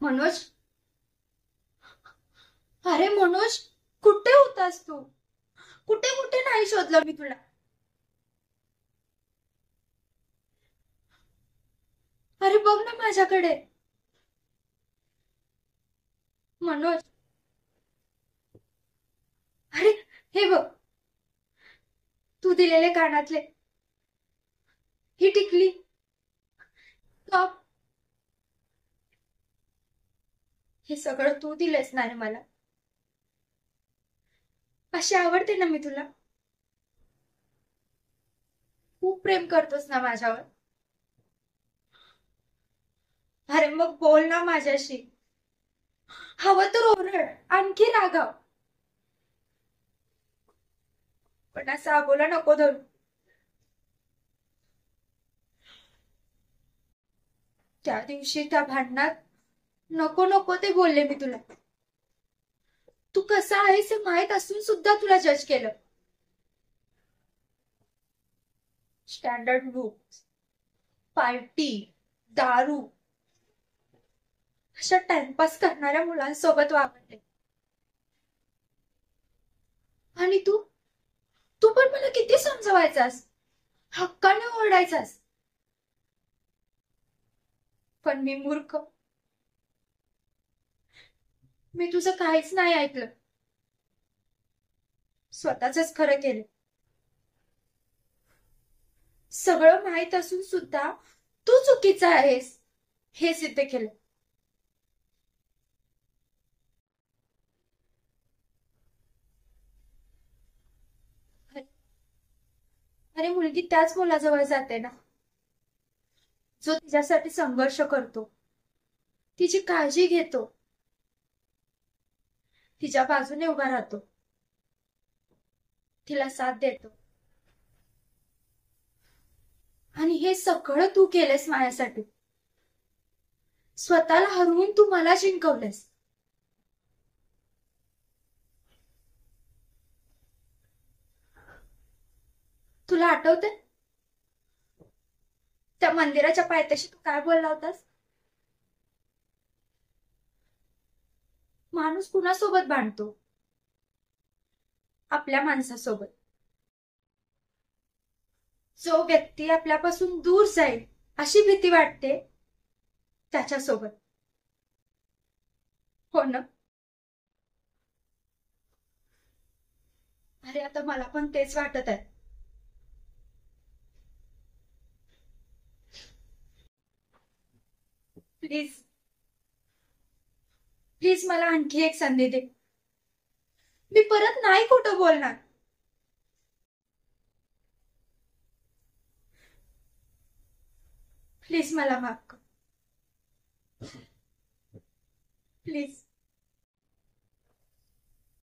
मनोज, अरे मनोज, कुठे होतास तू? कुठे कुठे नाही शोधलं मी तुला. अरे बघ ना माझ्याकडे. मनोज, अरे हे बघ, तू दिलेले कानातले, ही टिकली, टॉप, हे सगळं तू दिलेस ना रे मला. अशी आवडते ना मी तुला. खूप प्रेम करतोस ना माझ्यावर. अरे मग बोल ना माझ्याशी. हवं तर ओरड, आणखी रागाव, पण असं आबोला नको धरू. त्या दिवशी त्या भांडणात नको नको ते बोलले मी तुला. तू कसा आहेस हे माहित असून सुद्धा तुला जज केलं. स्टँडर्ड बुक्स, पार्टी, दारू, अशा टाइमपास करणाऱ्या मुलांसोबत वावरले. आणि तू तू पण मला किती समजवायचास, हक्काने ओरडायचास. पण मी मूर्ख, मी तुझं काहीच नाही ऐकलं. स्वतःच खरं केलं. सगळं माहित असून सुद्धा तू चुकीचा आहेस हे सिद्ध केलं. अरे मुलगी त्याच मुलाजवळ जाते ना, जो तिच्यासाठी संघर्ष करतो, तिची काळजी घेतो, तिच्या बाजूने उभा राहतो, तिला साथ देतो. आणि हे सगळं तू केलंस माझ्यासाठी. स्वतःला हरवून तू मला जिंकवलंस. तुला आठवते त्या मंदिराच्या पायथ्याशी तू काय बोलला होतास? माणूस कुणासोबत भांडतो? आपल्या माणसासोबत. जो व्यक्ती आपल्यापासून दूर जाईल अशी भीती वाटते त्याच्यासोबत. हो ना? अरे आता मला पण तेच वाटत आहे. प्लीज, प्लीज मला आणखी एक संधी दे. मी परत नाही खोटं बोलणार. प्लीज मला माफ कर. प्लीज.